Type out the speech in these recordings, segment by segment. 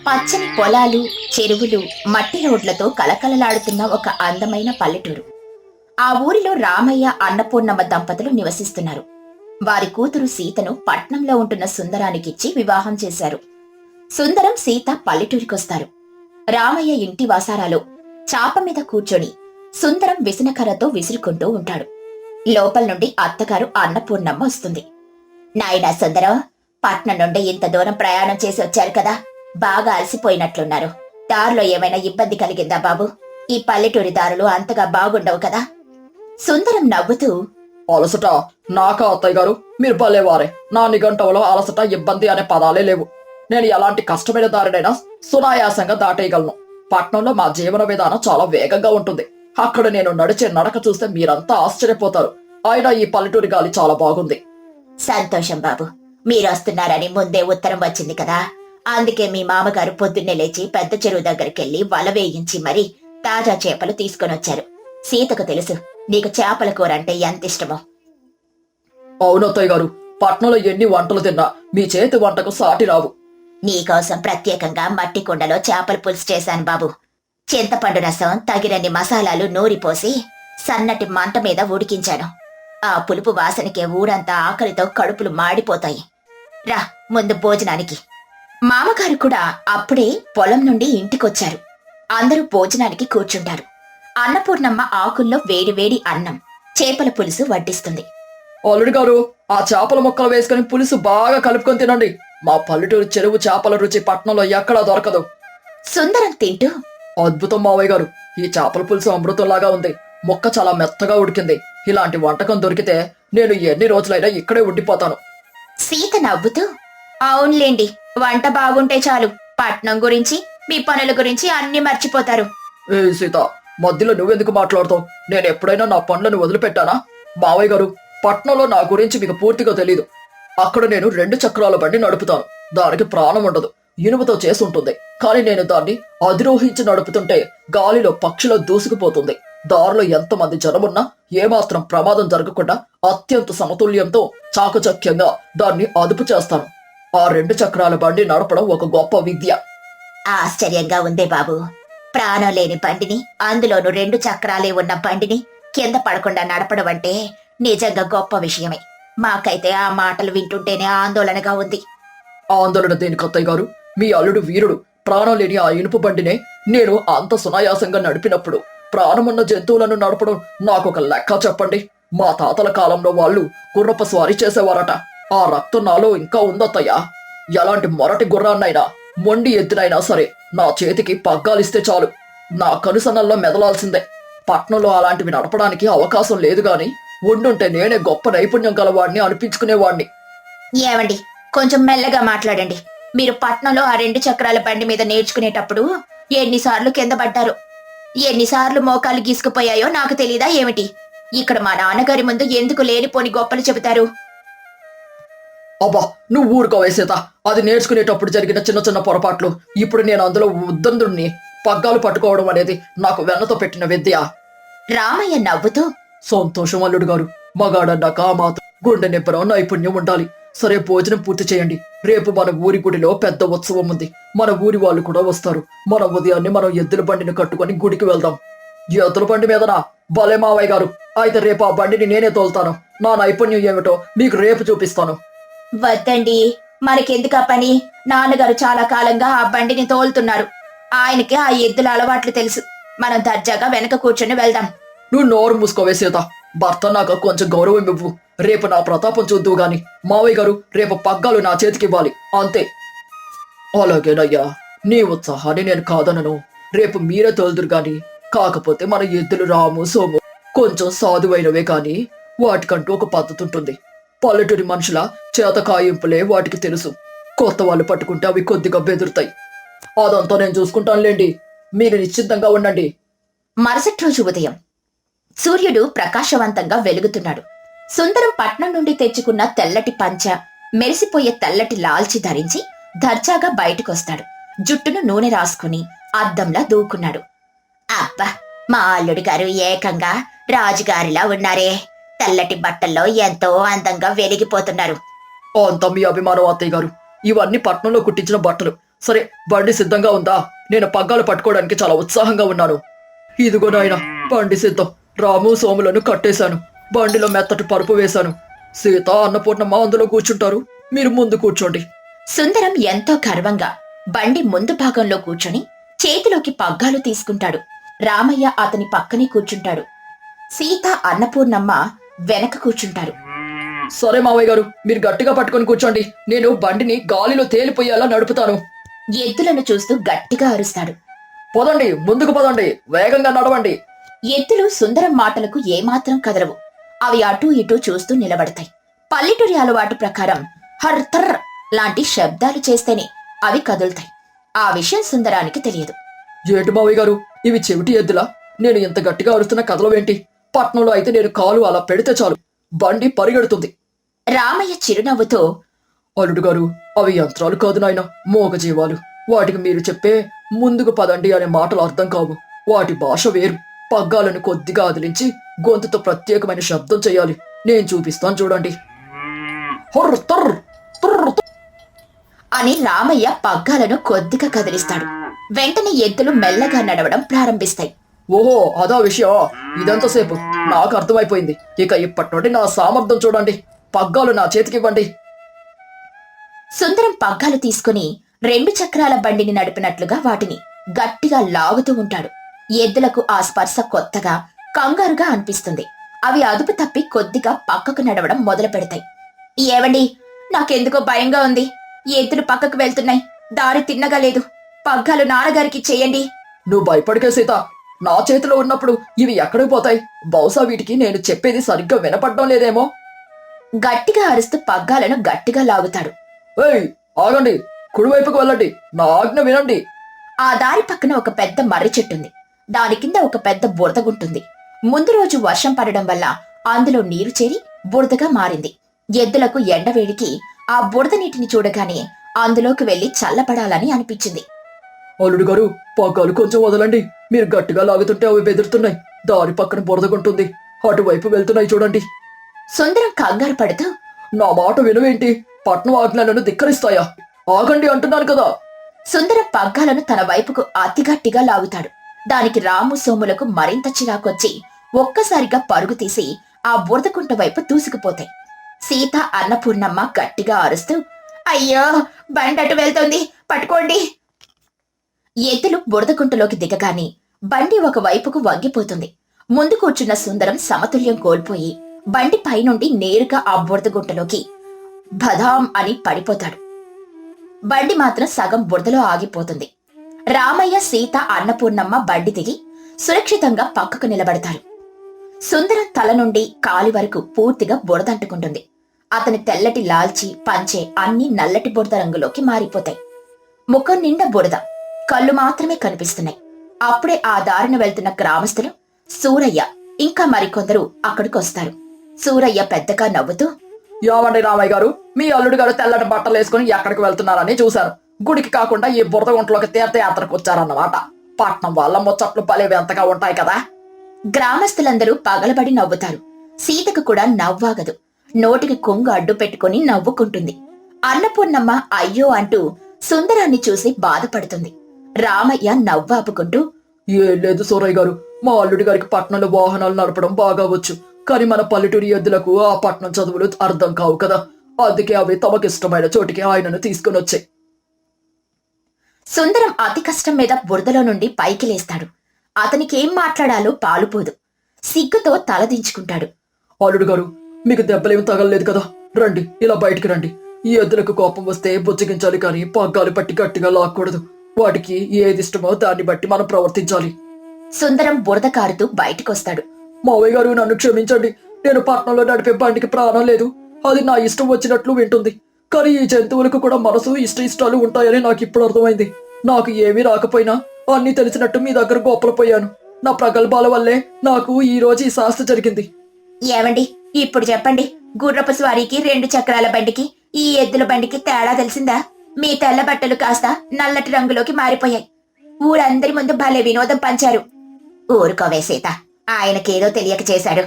పచ్చని పొలాలు, చెరువులు, మట్టి రోడ్లతో కలకలలాడుతున్న ఒక అందమైన పల్లెటూరు. ఆ ఊరిలో రామయ్య, అన్నపూర్ణమ్మ దంపతులు నివసిస్తున్నారు. వారి కూతురు సీతను పట్నంలో ఉంటున్న సుందరానికిచ్చి వివాహం చేశారు. సుందరం, సీత పల్లెటూరికొస్తారు. రామయ్య ఇంటి వాసారాలో చాప మీద కూర్చొని సుందరం విసనకర్రతో విసురుకుంటూ ఉంటాడు. లోపల నుండి అత్తగారు అన్నపూర్ణమ్మ వస్తుంది. నాయనా సుందరం, పట్నం నుండి ఇంత దూరం ప్రయాణం చేసి వచ్చారు కదా, బాగా అలసిపోయినట్లున్నారు. దారిలో ఏమైనా ఇబ్బంది కలిగిందా బాబు? ఈ పల్లెటూరి దారులు అంతగా బాగుండవు కదా. సుందరం నవ్వుతూ, అలసట నాకా అత్తయ్య గారు? మీరు భలేవారే. నా నిఘంటువులో అలసట, ఇబ్బంది అనే పదాలే లేవు. నేను ఎలాంటి కష్టమైన దారినైనా సునాయాసంగా దాటేయగలను. పట్నంలో మా జీవన విధానం చాలా వేగంగా ఉంటుంది. అక్కడ నేను నడిచే నడక చూస్తే మీరంతా ఆశ్చర్యపోతారు. అయినా ఈ పల్లెటూరి గాలి చాలా బాగుంది. సంతోషం బాబు, మీరొస్తున్నారని ముందే ఉత్తరం వచ్చింది కదా. అందుకే మీ మామగారు పొద్దున్నే లేచి పెద్ద చెరువు దగ్గరికెళ్లి వల వేయించి మరీ తాజా చేపలు తీసుకొనొచ్చారు. సీతకు తెలుసు నీకు చేపల కూర అంటే ఎంత ఇష్టమో. అవును అత్తయ్య గారు, పట్నంలో ఎన్ని వంటలు తిన్నా మీ చేతి వంటకు సాటి రావు. నీకోసం ప్రత్యేకంగా మట్టి కుండలో చేపల పులుసు చేశాను బాబు. చింతపండు రసం, తగినన్ని మసాలాలు నూరిపోసి సన్నటి మంట మీద ఉడికించాను. ఆ పులుపు వాసనకే ఊరంతా ఆకలితో కడుపులు మాడిపోతాయి. రా ముందు భోజనానికి. మామగారు కూడా అప్పుడే పొలం నుండి ఇంటికొచ్చారు. అందరూ భోజనానికి కూర్చుంటారు. అన్నపూర్ణమ్మ ఆకుల్లో వేడివేడి అన్నం, చేపల పులుసు వడ్డిస్తుంది. అల్లుడి గారు, ఆ చేపల ముక్కలు వేసుకుని పులుసు బాగా కలుపుకొని తినండి. మా పల్లెటూరు చెరువు చేపల రుచి పట్నంలో ఎక్కడా దొరకదు. సుందరం తింటూ, అద్భుతం మావయ్య గారు, ఈ చేపల పులుసు అమృతంలాగా ఉంది. ముక్క చాలా మెత్తగా ఉడికింది. ఇలాంటి వంటకం దొరికితే నేను ఎన్ని రోజులైనా ఇక్కడే ఉండిపోతాను. సీత నవ్వుతూ, అవునులేండి, వంట బాగుంటే చాలు, పట్నం గురించి మీ పనుల గురించి అన్ని మర్చిపోతారు. ఏ సీత, మధ్యలో నువ్వెందుకు మాట్లాడుతావు? నేను ఎప్పుడైనా నా పనులను వదిలిపెట్టానా? మావయ్య గారు, పట్నంలో నా గురించి మీకు పూర్తిగా తెలీదు. అక్కడ నేను 2 చక్రాల బండి నడుపుతాను. దానికి ప్రాణం ఉండదు, ఇనుముతో చేసి ఉంటుంది. కానీ నేను దాన్ని అధిరోహించి నడుపుతుంటే గాలిలో పక్షిలో దూసుకుపోతుంది. దారిలో ఎంతమంది జనమున్నా ఏమాత్రం ప్రమాదం జరగకుండా అత్యంత సమతుల్యంతో చాకచక్యంగా దాన్ని అదుపు చేస్తాను. ఆ 2 చక్రాల బండి నడపడం ఒక గొప్ప విద్య. ఆశ్చర్యంగా ఉందే బాబు. ప్రాణం లేని బండిని, అందులోనూ 2 చక్రాలే ఉన్న బండిని కింద పడకుండా నడపడం అంటే నిజంగా గొప్ప విషయమే. మాకైతే ఆ మాటలు వింటుంటేనే ఆందోళనగా ఉంది. ఆందోళన దేనికి అత్తయ్య గారు? మీ అల్లుడు వీరుడు. ప్రాణం లేని ఆ ఇనుపు బండినే నేను అంత సునాయాసంగా నడిపినప్పుడు ప్రాణమున్న జంతువులను నడపడం నాకొక లెక్క చెప్పండి. మా తాతల కాలంలో వాళ్ళు గుర్రపు స్వారీ చేసేవారట. ఆ రక్తం నాలో ఇంకా ఉందత్తయ్యా. ఎలాంటి మొరటి గుర్రాన్నైనా, మొండి ఎద్దునైనా సరే నా చేతికి పగ్గాలిస్తే చాలు, నా కనుసనల్లో మెదలాల్సిందే. పట్నంలో అలాంటివి నడపడానికి అవకాశం లేదు గాని ఉండుంటే నేనే గొప్ప నైపుణ్యం గలవాడిని అనిపించుకునేవాణ్ణి. ఏవండి, కొంచెం మెల్లగా మాట్లాడండి. మీరు పట్నంలో ఆ 2 చక్రాల బండి మీద నేర్చుకునేటప్పుడు ఎన్నిసార్లు కింద పడ్డారో, ఎన్నిసార్లు మోకాలు గీసుకుపోయాయో నాకు తెలీదా ఏమిటి? ఇక్కడ మా నాన్నగారి ముందు ఎందుకు లేనిపోని గొప్పలు చెబుతారు? అబ్బా, నువ్వు ఊరుకోవే సీత. అది నేర్చుకునేటప్పుడు జరిగిన చిన్న చిన్న పొరపాట్లు. ఇప్పుడు నేను అందులో ఉద్దందుడిని. పగ్గాలు పట్టుకోవడం అనేది నాకు వెన్నతో పెట్టిన విద్య. రామయ్య నవ్వుతూ, సంతోషం అల్లుడు గారు. మగాడన్నాక ఆ మాత్రం గుండె నిబ్బరం, నైపుణ్యం ఉండాలి. సరే, భోజనం పూర్తి చేయండి. రేపు మన ఊరి గుడిలో పెద్ద ఉత్సవం ఉంది. మన ఊరి వాళ్ళు కూడా వస్తారు. మన ఉదయాన్నే మనం ఎద్దుల బండిని కట్టుకొని గుడికి వెళ్దాం. ఎద్దుల బండి మీదనా? భలే మావయ్య గారు. అయితే రేపు ఆ బండిని నేనే తోలుతాను. నా నైపుణ్యం ఏమిటో మీకు రేపు చూపిస్తాను. వద్దండి, మనకెందుకు ఆ పని? నాన్నగారు చాలా కాలంగా ఆ బండిని తోలుతున్నారు. ఆయనకి ఆ ఎద్దుల అలవాట్లు తెలుసు. మనం దర్జాగా వెనక కూర్చొని వెళ్దాం. నువ్వు నోరు మూసుకోవే సీత. భర్త నాకు కొంచెం గౌరవం ఇవ్వు. రేపు నా ప్రతాపం చూద్దువు గాని. మావయ్య గారు, రేపు పగ్గాలు నా చేతికి ఇవ్వాలి, అంతే. అలాగేనయ్యా, నీ ఉత్సాహాన్ని నేను కాదనను. రేపు మీరే తోలుదురు గాని. కాకపోతే మన ఎద్దులు రాము, సోము కొంచెం సాధువైనవే కాని వాటికంటూ ఒక పద్ధతి ఉంటుంది. పల్లెటూరి మనుషుల చేత కాయింపులే వాటికి తెలుసు. కొత్త వాళ్ళు పట్టుకుంటే అవి కొద్దిగా బెదురుతాయి. అదంతా నేను చూసుకుంటానులేండి. మీరు నిశ్చింతంగా ఉండండి. మరుసటి రోజు ఉదయం సూర్యుడు ప్రకాశవంతంగా వెలుగుతున్నాడు. సుందరం పట్నం నుండి తెచ్చుకున్న తెల్లటి పంచ, మెరిసిపోయే తెల్లటి లాల్చి ధరించి దర్జాగా బయటకొస్తాడు. జుట్టును నూనె రాసుకుని అద్దంలా దూకున్నాడు. అబ్బా, మా అల్లుడి గారు ఏకంగా రాజుగారిలా ఉన్నారే. తెల్లటి బట్టల్లో ఎంతో అందంగా వెలిగిపోతున్నారు. అంతా మీ అభిమానం అత్తయ్య గారు. ఇవన్నీ పట్నంలో కుట్టించిన బట్టలు. సరే, బండి సిద్ధంగా ఉందా? నేను పగ్గాలు పట్టుకోవడానికి చాలా ఉత్సాహంగా ఉన్నాను. ఇదిగో నాయన, బండి సిద్ధం. రాము సోములను కట్టేశాను. బండిలో మెత్తటి పరుపు వేశాను. సీత, అన్నపూర్ణమ్మ అందులో కూర్చుంటారు. మీరు ముందు కూర్చోండి. సుందరం ఎంతో గర్వంగా బండి ముందు భాగంలో కూర్చొని చేతిలోకి పగ్గాలు తీసుకుంటాడు. రామయ్య అతని పక్కనే కూర్చుంటాడు. సీత, అన్నపూర్ణమ్మ వెనక కూర్చుంటారు. సరే మావయ్య గారు, మీరు గట్టిగా పట్టుకొని కూర్చోండి. నేను బండిని గాలిలో తేలిపోయేలా నడుపుతాను. ఎద్దులను చూస్తూ గట్టిగా అరుస్తాడు. పదండి, ముందుకు పదండి, వేగంగా నడవండి. ఎద్దులు సుందరం మాటలకు ఏమాత్రం కదలవు. అవి అటూ ఇటూ చూస్తూ నిలబడతాయి. పల్లెటూరి అలవాటు ప్రకారం హర్తర్ లాంటి శబ్దాలు చేస్తేనే అవి కదులుతాయి. ఆ విషయం సుందరానికి తెలియదు. ఏటి మావయ్య గారు, ఇవి చెవిటి ఎద్దులా? నేను ఇంత గట్టిగా అరుస్తున్న కదలవేంటి? పట్నంలో అయితే నేను కాలు అలా పెడితే చాలు, బండి పరిగెడుతుంది. రామయ్య చిరునవ్వుతో, అల్లుడు గారు, అవి యంత్రాలు కాదు నాయన, మూగజీవాలు. వాటికి మీరు చెప్పే ముందుకు పదండి అనే మాటలు అర్థం కావు. వాటి భాష వేరు. పగ్గాలను కొద్దిగా అదిలించి గొంతుతో ప్రత్యేకమైన శబ్దం చేయాలి. నేను చూపిస్తాను చూడండి. హుర్ర్ తుర్ర్ తుర్ర్ తుర్ర్ అని రామయ్య పగ్గాలను కొద్దిగా కదిలిస్తాడు. వెంటనే ఎద్దులు మెల్లగా నడవడం ప్రారంభిస్తాయి. ఓహో, అదా విషయం. ఇదంతసేపు నాకు అర్థమైపోయింది. ఇక ఇప్పటి నుండి నా సామర్థ్యం చూడండి. పగ్గాలు నా చేతికివ్వండి. సుందరం పగ్గాలు తీసుకుని 2 చక్రాల బండిని నడిపినట్లుగా వాటిని గట్టిగా లాగుతూ ఉంటాడు. ఎద్దులకు ఆ స్పర్శ కొత్తగా, కంగారుగా అనిపిస్తుంది. అవి అదుపు తప్పి కొద్దిగా పక్కకు నడవడం మొదలు పెడతాయి. ఏవండి, నాకెందుకో భయంగా ఉంది. ఎద్దులు పక్కకు వెళ్తున్నాయి. దారి తిన్నగా లేదు. పగ్గాలు నాన్నగారికి చెయ్యండి. నువ్వు భయపడికే సీత. నా చేతిలో ఉన్నప్పుడు ఇవి ఎక్కడికి పోతాయి? బహుశా వీటికి నేను చెప్పేది సరిగ్గా వినపడడం లేదేమో. గట్టిగా అరుస్తూ పగ్గాలను గట్టిగా లాగుతాడు. ఏయ్, ఆగండి, కుడివైపుకు వెళ్ళండి, నా ఆజ్ఞ వినండి. ఆ దారి పక్కన ఒక పెద్ద మర్రి చెట్టుంది. దాని కింద ఒక పెద్ద బురదగుంటుంది. ముందు రోజు వర్షం పడడం వల్ల అందులో నీరు చేరి బురదగా మారింది. ఎద్దులకు ఎండవేడికి ఆ బురద నీటిని చూడగానే అందులోకి వెళ్లి చల్లబడాలని అనిపించింది. అల్లుడు గారు, పగ్గాలు కొంచెం వదలండి. మీరు గట్టిగా లాగుతుంటే అవి బెదురుతున్నాయి. దారి పక్కన బురదగుంటుంది. అటువైపు వెళ్తున్నాయి చూడండి. సుందరం కంగారు పడుతూ, నా మాట వినవేంటి? పట్నం ఆజ్ఞలను ధిక్కరిస్తాయా? ఆగండి అంటున్నాను కదా. సుందరం పగ్గాలను తన వైపుకు అతి గట్టిగా లాగుతాడు. దానికి రాము సోములకు మరింత చిరాకొచ్చి ఒక్కసారిగా పరుగు తీసి ఆ బురదకుంట వైపు దూసుకుపోతాయి. సీత, అన్నపూర్ణమ్మ గట్టిగా అరుస్తూ, అయ్యో, బండి అటు వెళ్తోంది, పట్టుకోండి. ఎద్దులు బురదకుంటలోకి దిగగానే బండి ఒక వైపుకు వంగిపోతుంది. ముందు కూర్చున్న సుందరం సమతుల్యం కోల్పోయి బండి పైనుండి నేరుగా ఆ బురదగుంటలోకి బదాం అని పడిపోతాడు. బండి మాత్రం సగం బురదలో ఆగిపోతుంది. రామయ్య, సీత, అన్నపూర్ణమ్మ బండి దిగి సురక్షితంగా పక్కకు నిలబడతారు. సుందరం తల నుండి కాలి వరకు పూర్తిగా బురదంటుకుంటుంది. అతని తెల్లటి లాల్చి, పంచె అన్నీ నల్లటి బురద రంగులోకి మారిపోతాయి. ముఖం నిండా బురద, కళ్ళు మాత్రమే కనిపిస్తున్నాయి. అప్పుడే ఆ దారిన వెళ్తున్న గ్రామస్తులు సూరయ్య ఇంకా మరికొందరు అక్కడికొస్తారు. సూరయ్య పెద్దగా నవ్వుతూ, యావండి రామయ్య గారు, మీ అల్లుడు గారు తెల్లటి బట్టలు వేసుకుని ఎక్కడికి వెళ్తున్నారని చూశాను. గుడికి కాకుండా ఈ బురద గుంటలోకి తీర్థయాత్రకు వచ్చారన్నమాట. పట్నం వాళ్ళ ముచ్చట్లు భలే వింతగా ఉంటాయి కదా. గ్రామస్తులందరూ పగలబడి నవ్వుతారు. సీతకు కూడా నవ్వాగదు. నోటికి కొంగు అడ్డు పెట్టుకుని నవ్వుకుంటుంది. అన్నపూర్ణమ్మ అయ్యో అంటూ సుందరాన్ని చూసి బాధపడుతుంది. రామయ్య నవ్వాపుకుంటూ, ఏం లేదు సూరయ్య గారు, మా అల్లుడి గారికి పట్నంలో వాహనాలు నడపడం బాగా వచ్చు. కానీ మన పల్లెటూరి ఎద్దులకు ఆ పట్నం చదువులు అర్థం కావు కదా. అందుకే అవి తమకిష్టమైన చోటికి ఆయనను తీసుకుని వచ్చాయి. సుందరం అతి కష్టం మీద బురదలో నుండి పైకి లేస్తాడు. అతనికేం మాట్లాడాలో పాలుపోదు. సిగ్గుతో తలదించుకుంటాడు. అల్లుడు గారు, మీకు దెబ్బలేమి తగలలేదు కదా? రండి, ఇలా బయటికి రండి. ఈ ఎద్దులకు కోపం వస్తే బుజ్జగించాలి, కానీ పగ్గాలు పట్టి గట్టిగా లాక్కూడదు. వాటికి ఏది ఇష్టమో దాన్ని బట్టి మనం ప్రవర్తించాలి. సుందరం బురద కారుతూ బయటికొస్తాడు. మావయ్య గారు, నన్ను క్షమించండి. నేను పట్నంలో నడిపే బండికి ప్రాణం లేదు. అది నా ఇష్టం వచ్చినట్లు వింటుంది. కానీ ఈ జంతువులకు కూడా మనసు, ఇష్టాలు ఉంటాయని నాకు ఇప్పుడు అర్థమైంది. నాకు ఏమీ రాకపోయినా అన్నీ తెలిసినట్టు మీ దగ్గర గోపలపోయాను. నా ప్రగల్భాల వల్లే నాకు ఈ రోజు ఈ శాస్త్ర జరిగింది. ఏమండి, ఇప్పుడు చెప్పండి, గుర్రపు స్వారీకి 2 చక్రాల బండికి ఈ ఎద్దుల బండికి తేడా తెలిసిందా? మీ తెల్ల బట్టలు కాస్త నల్లటి రంగులోకి మారిపోయాయి. ఊరందరి ముందు భలే వినోదం పంచారు. ఊరుకోవే సీత, ఆయనకేదో తెలియక చేశాడు.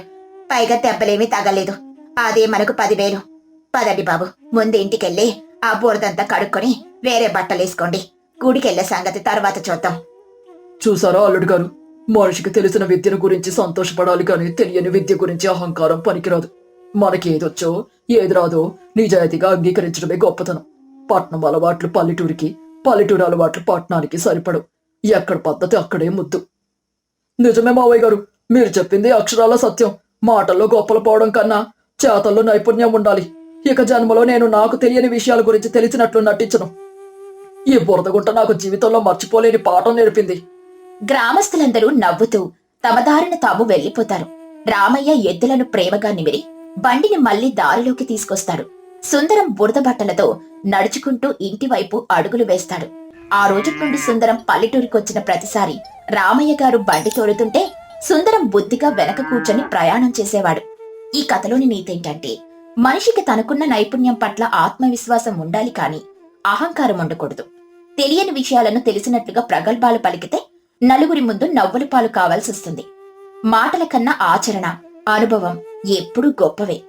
పైగా దెబ్బలేమీ తగలేదు. అదే మనకు 10,000. పదండి బాబు, ముందు ఇంటికెళ్ళి ఆ బురదంతా కడుక్కొని వేరే బట్టలేసుకోండి. గుడికెళ్లే సంగతి తర్వాత చూద్దాం. చూసారా అల్లుడు గారు, మనిషికి తెలిసిన విద్యను గురించి సంతోషపడాలి కానీ తెలియని విద్య గురించి అహంకారం పనికిరాదు. మనకేదొచ్చో ఏది రాదో నిజాయితీగా అంగీకరించడమే గొప్పతనం. పట్నం అలవాట్లు పల్లెటూరికి, పల్లెటూరు అలవాట్లు పట్నానికి సరిపడవు. ఎక్కడ పద్ధతి అక్కడే ముద్దు. నిజమే మావయ్య గారు, మీరు చెప్పింది అక్షరాల సత్యం. మాటల్లో గొప్పలు పోవడం కన్నా చేతల్లో నైపుణ్యం ఉండాలి. ఇక జన్మలో నేను నాకు తెలియని విషయాల గురించి తెలిసినట్లు నటించను. ఈ బురదగుంట నాకు జీవితంలో మర్చిపోలేని పాఠం నేర్పింది. గ్రామస్తులందరూ నవ్వుతూ తమ దారిన తాము వెళ్లిపోతారు. రామయ్య ఎద్దులను ప్రేమగా నిమిరి బండిని మళ్లీ దారిలోకి తీసుకొస్తాడు. సుందరం బురద బట్టలతో నడుచుకుంటూ ఇంటివైపు అడుగులు వేస్తాడు. ఆ రోజు నుండి సుందరం పల్లెటూరికొచ్చిన ప్రతిసారి రామయ్య గారు బండి తోలుతుంటే సుందరం బుద్ధిగా వెనక కూర్చొని ప్రయాణం చేసేవాడు. ఈ కథలోని నీతేంటంటే, మనిషికి తనకున్న నైపుణ్యం పట్ల ఆత్మవిశ్వాసం ఉండాలి కాని అహంకారం ఉండకూడదు. తెలియని విషయాలను తెలిసినట్లుగా ప్రగల్భాలు పలికితే నలుగురి ముందు నవ్వుల పాలు కావాల్సొస్తుంది. మాటల కన్నా ఆచరణ, అనుభవం ఎప్పుడూ గొప్పవే.